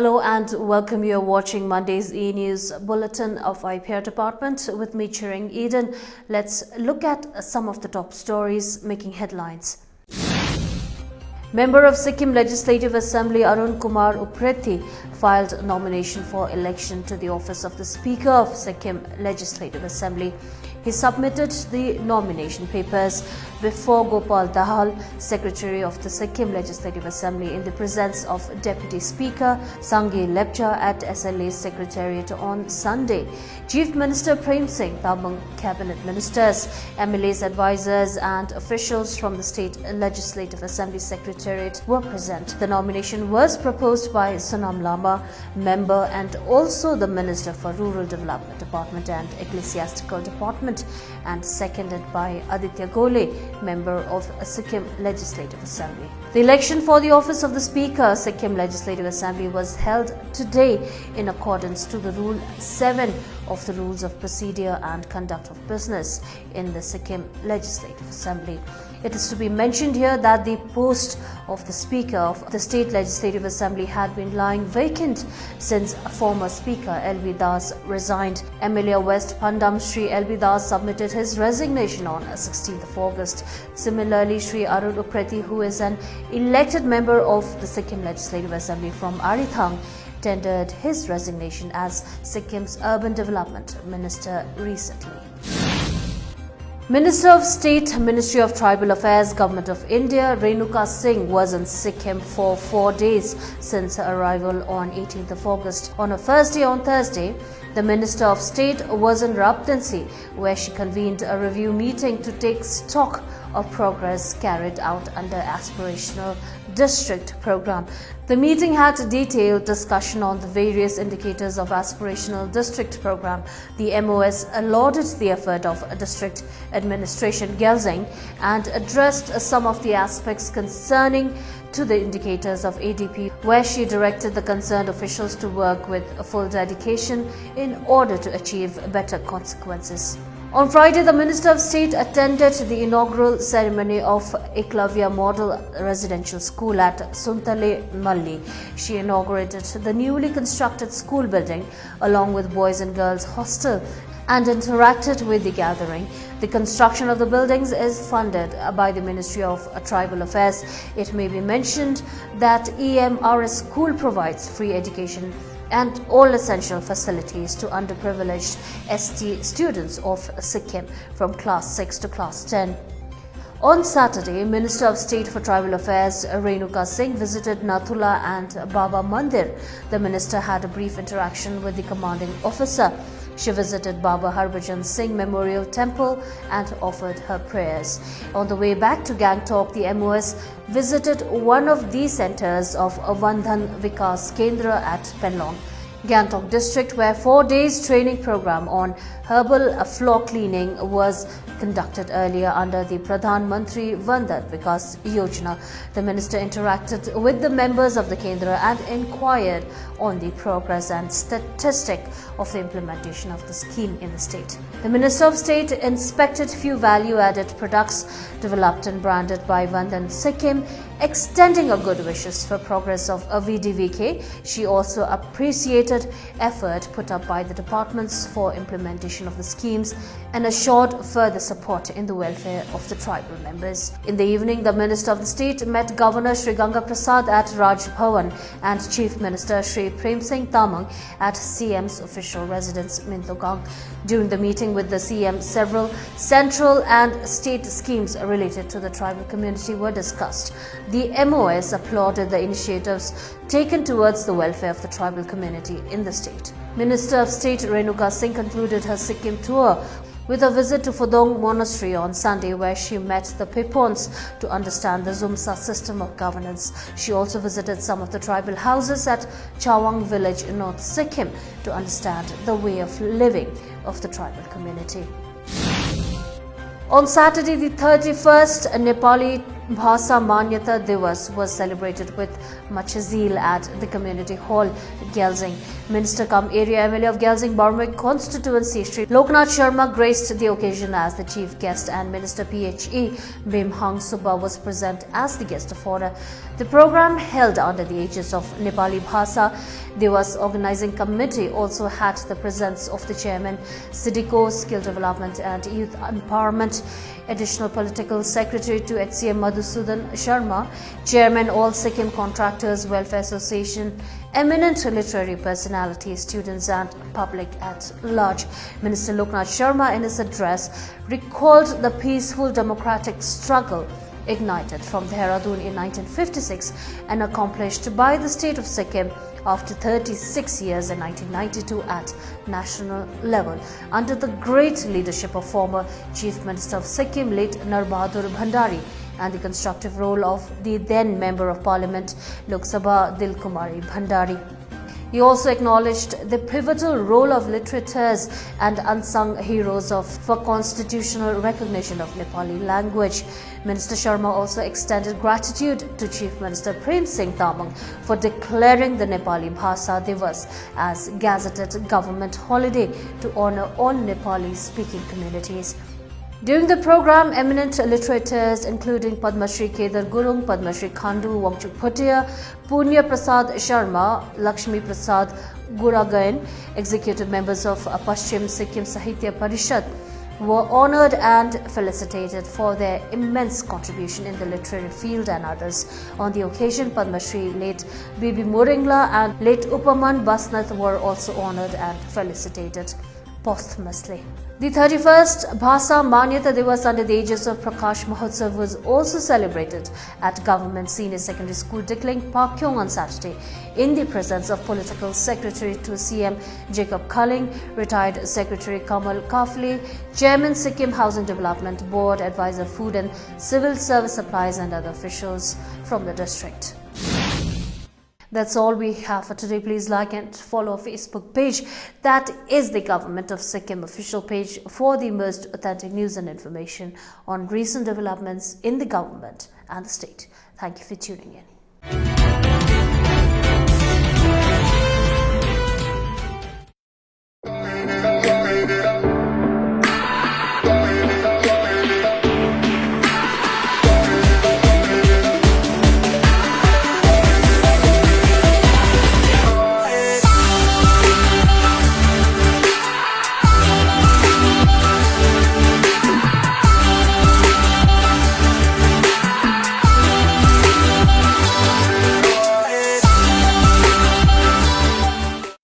Hello and welcome. You are watching Monday's eNEWS bulletin of IPR department with me, Chiring Eden. Let's look at some of the top stories making headlines. Member of Sikkim Legislative Assembly Arun Kumar Uprethi filed nomination for election to the office of the Speaker of Sikkim Legislative Assembly. He submitted the nomination papers before Gopal Dahal, Secretary of the Sikkim Legislative Assembly, in the presence of Deputy Speaker Sangye Lepcha at SLA's Secretariat on Sunday. Chief Minister Prem Singh Tamang, Cabinet Ministers, MLAs, advisors and officials from the State Legislative Assembly Secretariat were present. The nomination was proposed by Sonam Lama, member and also the Minister for Rural Development Department and Ecclesiastical Department, and seconded by Aditya Gole, member of Sikkim Legislative Assembly. The election for the office of the Speaker, Sikkim Legislative Assembly, was held today in accordance to the Rule 7 of the Rules of Procedure and Conduct of Business in the Sikkim Legislative Assembly. It is to be mentioned here that the post of the Speaker of the State Legislative Assembly had been lying vacant since former Speaker LB Das resigned. MLA West Pandam Shri LB Das submitted his resignation on 16th of August. Similarly, Shri Arun Uprethi, who is an elected member of the Sikkim Legislative Assembly from Arithang, tendered his resignation as Sikkim's Urban Development Minister recently. Minister of State, Ministry of Tribal Affairs, Government of India, Renuka Singh was in Sikkim for 4 days since her arrival on 18th of August. On her first day on Thursday, the Minister of State was in Raptansi, where she convened a review meeting to take stock of progress carried out under Aspirational District Program. The meeting had a detailed discussion on the various indicators of Aspirational District Program. The MOS lauded the effort of District Administration Gyalsing and addressed some of the aspects concerning to the indicators of ADP, where she directed the concerned officials to work with a full dedication in order to achieve better consequences. On Friday, the Minister of State attended the inaugural ceremony of Eklavya Model Residential School at Suntale Malli. She inaugurated the newly constructed school building along with boys and girls hostel and interacted with the gathering. The construction of the buildings is funded by the Ministry of Tribal Affairs. It may be mentioned that EMRS school provides free education and all essential facilities to underprivileged ST students of Sikkim from class 6 to class 10. On Saturday, Minister of State for Tribal Affairs Renuka Singh visited Nathula and Baba Mandir. The minister had a brief interaction with the commanding officer. She visited Baba Harbhajan Singh Memorial Temple and offered her prayers. On the way back to Gangtok, the MOS visited one of the centers of Vandhan Vikas Kendra at Penlong, Gangtok district, where 4 days training program on herbal floor cleaning was conducted earlier under the Pradhan Mantri Vandhan Vikas Yojana. The minister interacted with the members of the Kendra and inquired on the progress and statistic of the implementation of the scheme in the state. The Minister of State inspected few value-added products developed and branded by Vandhan Sikkim, extending a good wishes for progress of a VDVK. She also appreciated effort put up by the departments for implementation of the schemes and assured further support in the welfare of the tribal members. In the evening, the Minister of the State met Governor Shri Ganga Prasad at Raj Bhavan and Chief Minister Shri Prem Singh Tamang at CM's official residence Mintogang. During the meeting with the CM, several central and state schemes related to the tribal community were discussed. The MOS applauded the initiatives taken towards the welfare of the tribal community in the state. Minister of State Renuka Singh concluded her Sikkim tour with a visit to Phodong Monastery on Sunday, where she met the Pipons to understand the Zumsa system of governance. She also visited some of the tribal houses at Chawang village in North Sikkim to understand the way of living of the tribal community. On Saturday, the 31st Nepali Bhasa Manyata Divas was celebrated with much zeal at the community hall, Gyalsing. Minister cum area MLA of Gyalsing Barmik constituency, Shri Loknath Sharma, graced the occasion as the chief guest, and Minister PHE Bimhang Subba was present as the guest of honor. The program, held under the aegis of Nepali Bhasa Divas Organizing Committee, also had the presence of the chairman, Sidiko, Skill Development and Youth Empowerment, Additional Political Secretary to HCM Madhusudan Sharma, Chairman All Sikkim Contractors Welfare Association, eminent literary personalities, students and public at large. Minister Loknath Sharma, in his address, recalled the peaceful democratic struggle ignited from Dehradun in 1956 and accomplished by the state of Sikkim after 36 years in 1992 at national level under the great leadership of former Chief Minister of Sikkim, late Narbahadur Bhandari, and the constructive role of the then Member of Parliament Lok Sabha Dilkumari Bhandari. He also acknowledged the pivotal role of literateurs and unsung heroes for constitutional recognition of Nepali language. Minister Sharma also extended gratitude to Chief Minister Prem Singh Tamang for declaring the Nepali Bhasa Divas as gazetted government holiday to honor all Nepali-speaking communities. During the program, eminent literateurs including Padma Shri Kedar Gurung, Padma Shri Khandu Wangchuk Bhutia, Punya Prasad Sharma, Lakshmi Prasad Guragain, executive members of Paschim Sikkim Sahitya Parishad, were honored and felicitated for their immense contribution in the literary field and others. On the occasion, Padma Shri late Bibi Muringla and late Upaman Basnath were also honored and felicitated posthumously. The 31st Bhasa Manyata Divas under the aegis of Prakash Mahotsav was also celebrated at Government Senior Secondary School Dickling, Pakyong on Saturday in the presence of Political Secretary to CM Jacob Culling, Retired Secretary Kamal Kafli, Chairman Sikkim Housing Development Board, Advisor Food and Civil Service Supplies and other officials from the district. That's all we have for today. Please like and follow our Facebook page. That is the Government of Sikkim official page for the most authentic news and information on recent developments in the government and the state. Thank you for tuning in.